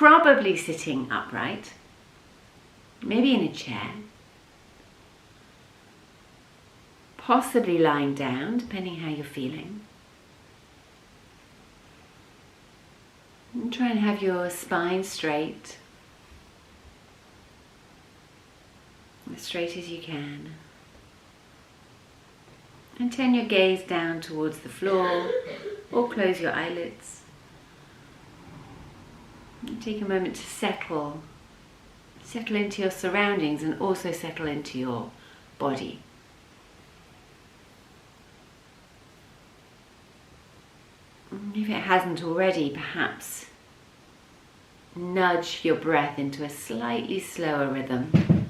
probably sitting upright, maybe in a chair, possibly lying down, depending how you're feeling. And try and have your spine straight, as straight as you can. And turn your gaze down towards the floor or close your eyelids. And take a moment to settle into your surroundings and also settle into your body. If it hasn't already, perhaps nudge your breath into a slightly slower rhythm.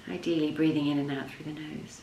Ideally breathing in and out through the nose.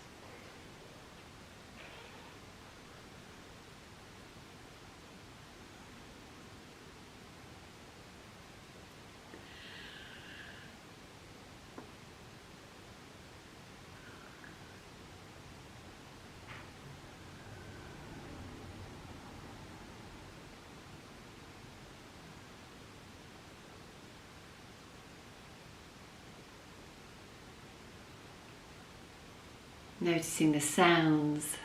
Noticing the sounds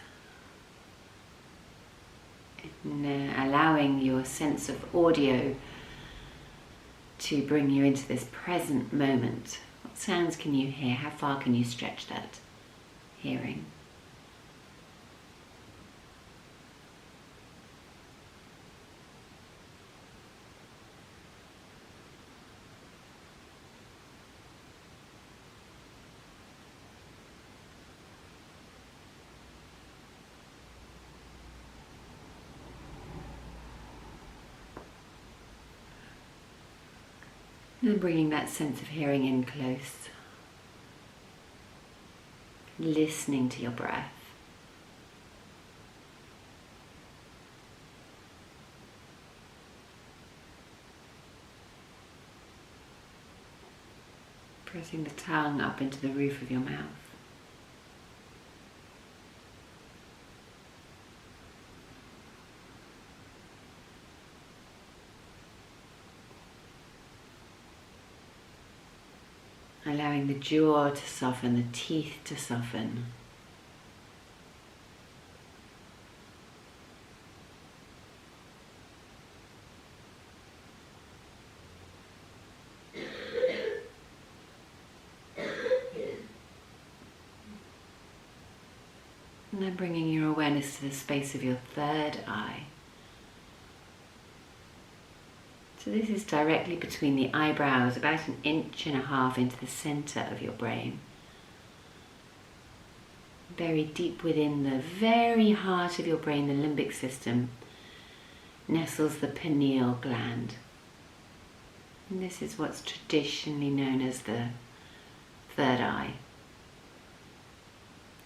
and allowing your sense of audio to bring you into this present moment. What sounds can you hear? How far can you stretch that hearing? And bringing that sense of hearing in close. Listening to your breath. Pressing the tongue up into the roof of your mouth. Allowing the jaw to soften, the teeth to soften. And then bringing your awareness to the space of your third eye. So this is directly between the eyebrows, about 1.5 inches into the center of your brain. Very deep within the very heart of your brain, the limbic system, nestles the pineal gland. And this is what's traditionally known as the third eye.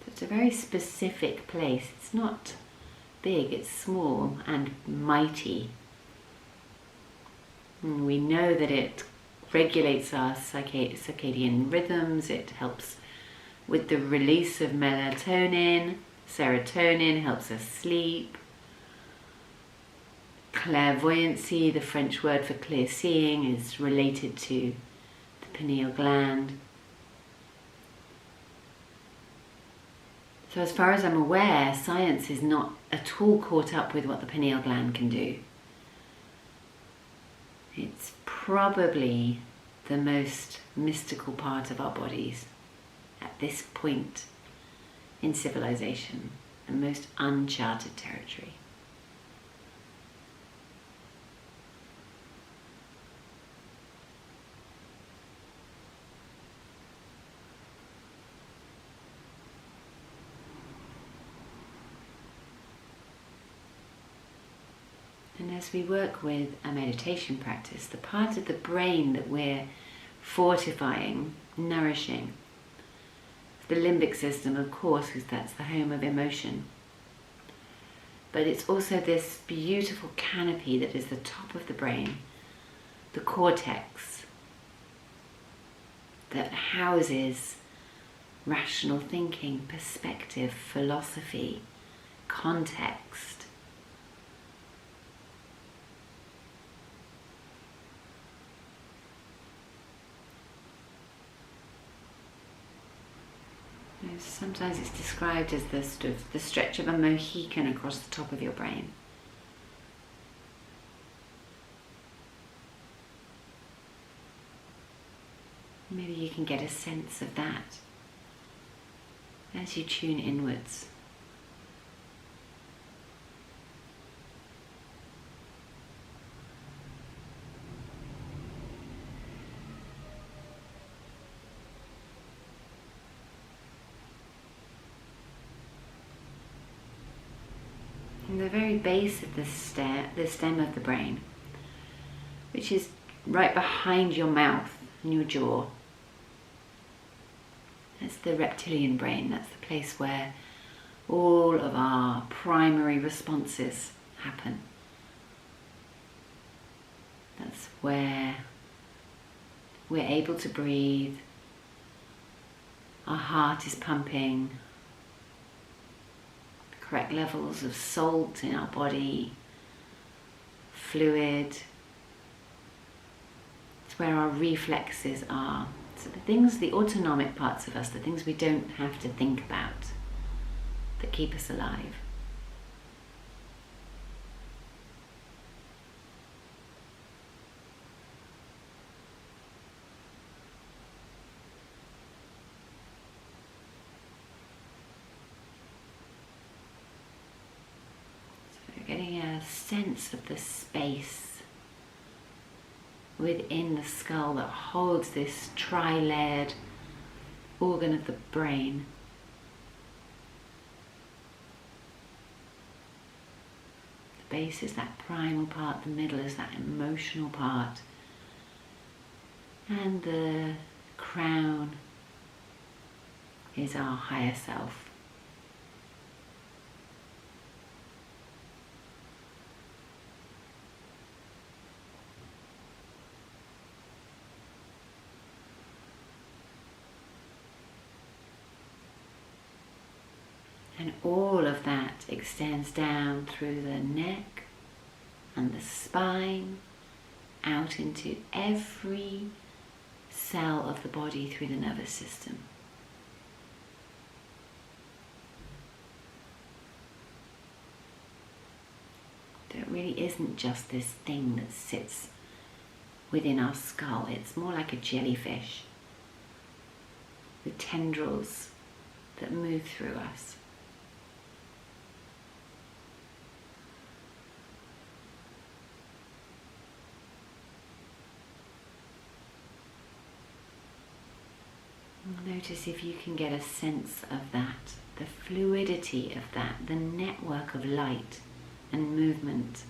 So it's a very specific place. It's not big, it's small and mighty. We know that it regulates our circadian rhythms, it helps with the release of melatonin, serotonin helps us sleep, clairvoyancy, the French word for clear seeing, is related to the pineal gland. So as far as I'm aware, science is not at all caught up with what the pineal gland can do. It's probably the most mystical part of our bodies at this point in civilization, the most uncharted territory. And as we work with a meditation practice, the part of the brain that we're fortifying, nourishing, the limbic system, of course, because that's the home of emotion. But it's also this beautiful canopy that is the top of the brain, the cortex, that houses rational thinking, perspective, philosophy, context, Sometimes it's described as the stretch of a Mohican across the top of your brain. Maybe you can get a sense of that as you tune inwards. In the very base of the stem of the brain, which is right behind your mouth and your jaw. That's the reptilian brain. That's the place where all of our primary responses happen. That's where we're able to breathe, our heart is pumping, correct levels of salt in our body, fluid. It's where our reflexes are. So the things, the autonomic parts of us, the things we don't have to think about, that keep us alive. Getting a sense of the space within the skull that holds this tri-layered organ of the brain. The base is that primal part, the middle is that emotional part, and the crown is our higher self. And all of that extends down through the neck and the spine, out into every cell of the body through the nervous system. There really isn't just this thing that sits within our skull. It's more like a jellyfish with tendrils that move through us. Notice if you can get a sense of that, the fluidity of that, the network of light and movement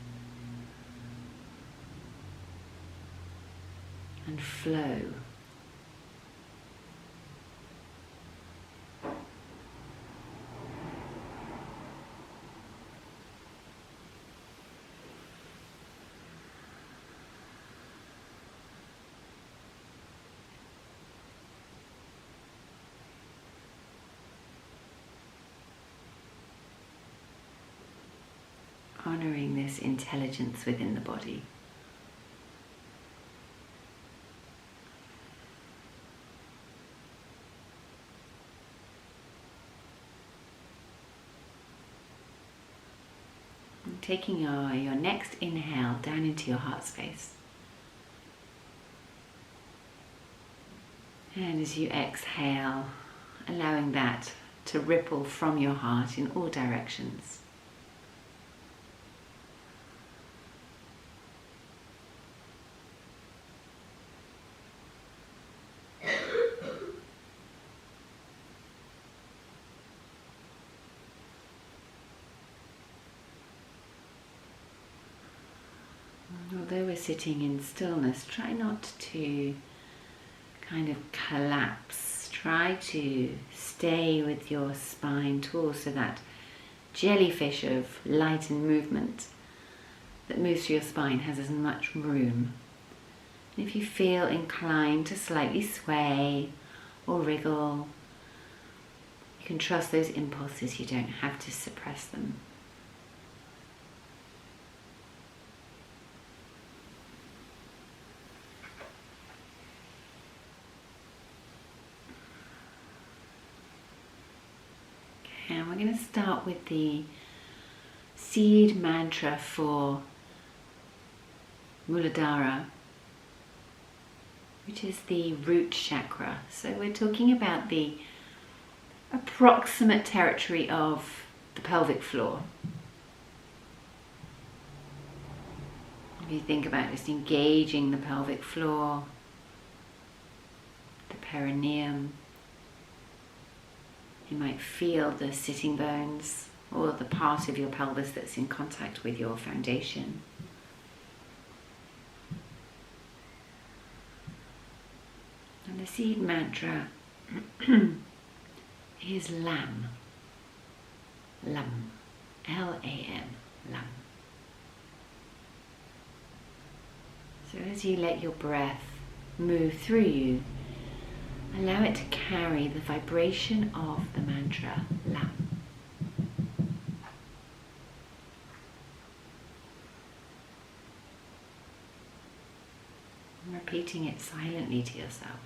and flow. Honoring this intelligence within the body. And taking your next inhale down into your heart space. And as you exhale, allowing that to ripple from your heart in all directions. Although we're sitting in stillness, try not to kind of collapse. Try to stay with your spine tall, so that jellyfish of light and movement that moves through your spine has as much room. And if you feel inclined to slightly sway or wriggle, you can trust those impulses. You don't have to suppress them. And we're going to start with the seed mantra for Muladhara, which is the root chakra. So we're talking about the approximate territory of the pelvic floor. If you think about just engaging the pelvic floor, the perineum, you might feel the sitting bones or the part of your pelvis that's in contact with your foundation. And the seed mantra is Lam. Lam. L-A-M. Lam. So as you let your breath move through you, allow it to carry the vibration of the mantra Lam. And repeating it silently to yourself.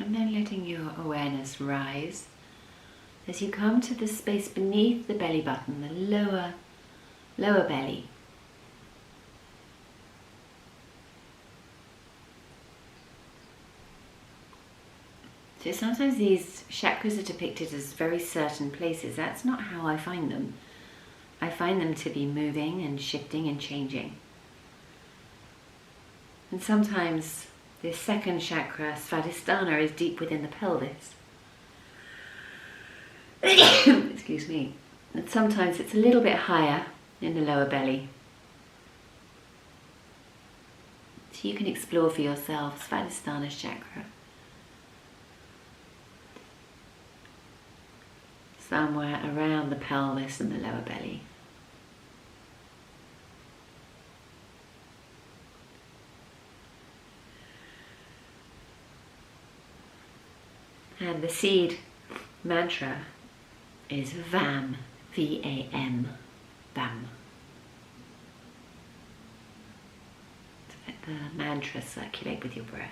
And then letting your awareness rise as you come to the space beneath the belly button, the lower belly. So sometimes these chakras are depicted as very certain places. That's not how I find them. I find them to be moving and shifting and changing. And sometimes this second chakra, Svadhisthana, is deep within the pelvis. Excuse me. And sometimes it's a little bit higher in the lower belly. So you can explore for yourself Svadhisthana chakra. Somewhere around the pelvis and the lower belly. And the seed mantra is VAM, V-A-M, VAM. So let the mantra circulate with your breath.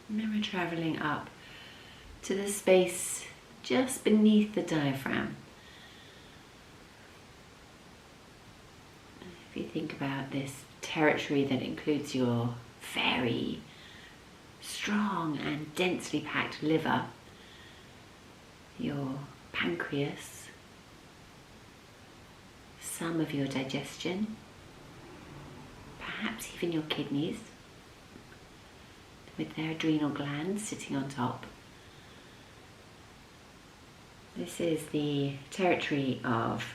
And then we're traveling up to the space just beneath the diaphragm. If you think about this territory that includes your very strong and densely packed liver, your pancreas, some of your digestion, perhaps even your kidneys, with their adrenal glands sitting on top. This is the territory of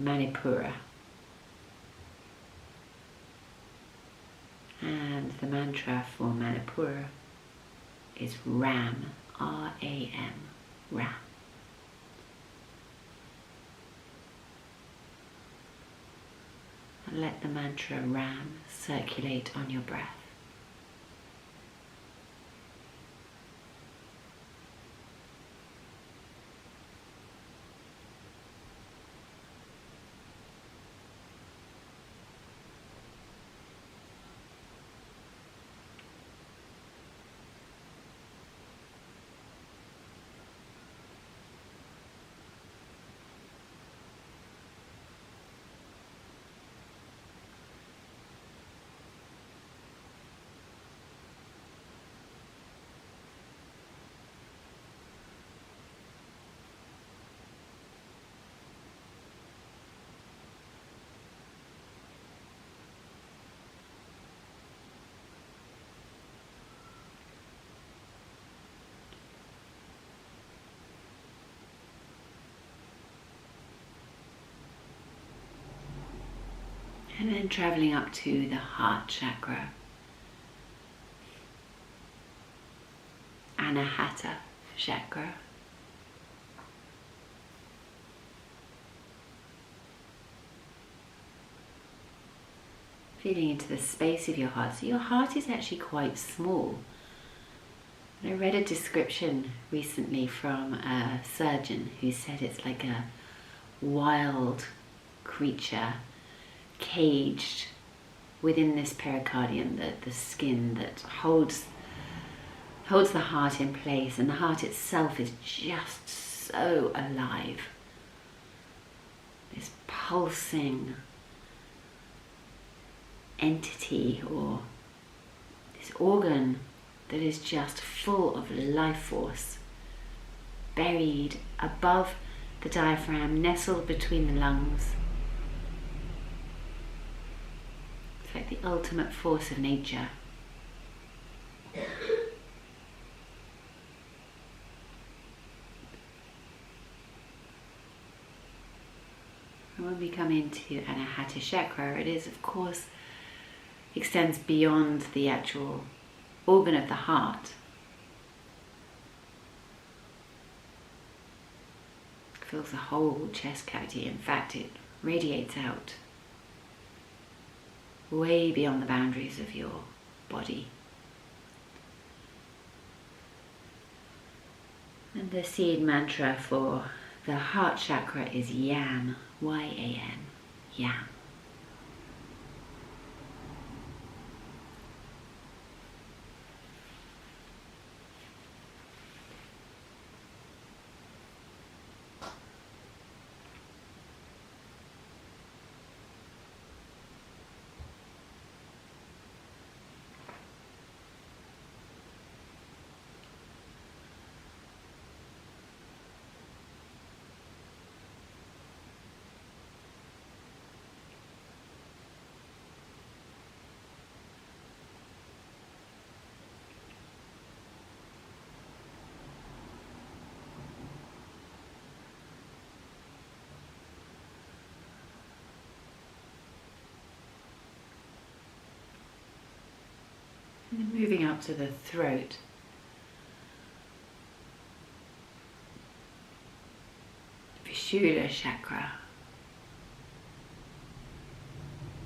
Manipura. And the mantra for Manipura is Ram, R-A-M, Ram. And let the mantra Ram circulate on your breath. And then traveling up to the heart chakra, Anahata chakra. Feeling into the space of your heart. So your heart is actually quite small. And I read a description recently from a surgeon who said it's like a wild creature caged within this pericardium, the skin that holds the heart in place, and the heart itself is just so alive. This pulsing entity, or this organ that is just full of life force, buried above the diaphragm, nestled between the lungs. It's like the ultimate force of nature. And when we come into Anahata chakra, it is, of course, extends beyond the actual organ of the heart. It fills the whole chest cavity. In fact, it radiates out way beyond the boundaries of your body. And the seed mantra for the heart chakra is Yam, Y-A-M, Yam. And then moving up to the throat. Vishuddha chakra.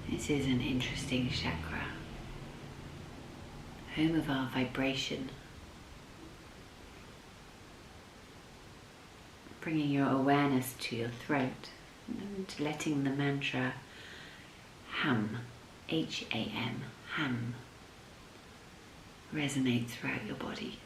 This is an interesting chakra. Home of our vibration. Bringing your awareness to your throat and letting the mantra Ham, H-A-M, Ham, resonate throughout your body.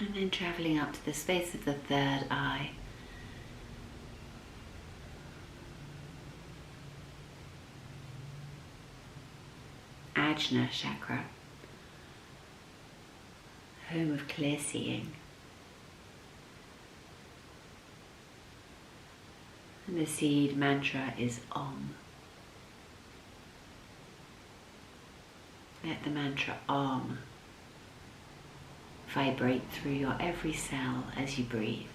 And then travelling up to the space of the third eye. Ajna chakra, home of clear seeing. And the seed mantra is Om. Let the mantra Om vibrate through your every cell as you breathe.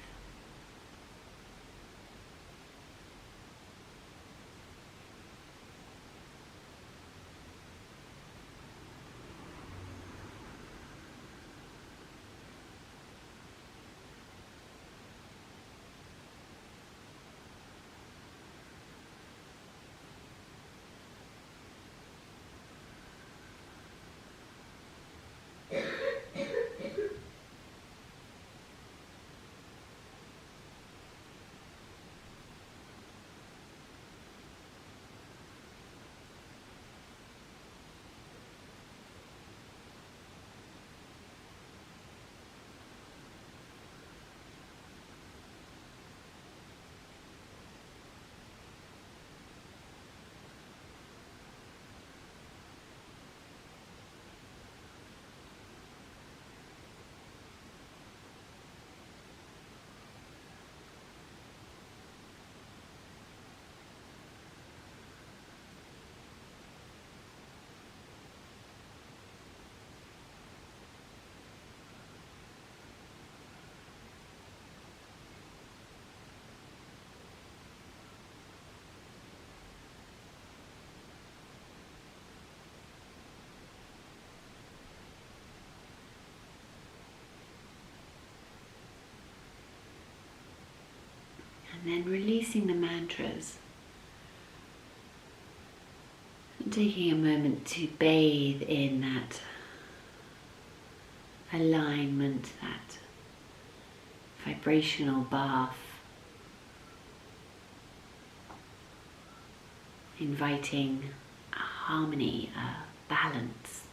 And then releasing the mantras and taking a moment to bathe in that alignment, that vibrational bath, inviting a harmony, a balance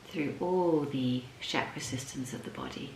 through all the chakra systems of the body.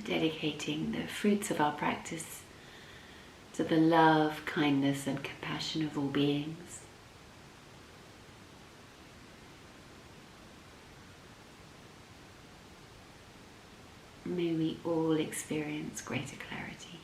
Dedicating the fruits of our practice to the love, kindness and compassion of all beings. May we all experience greater clarity.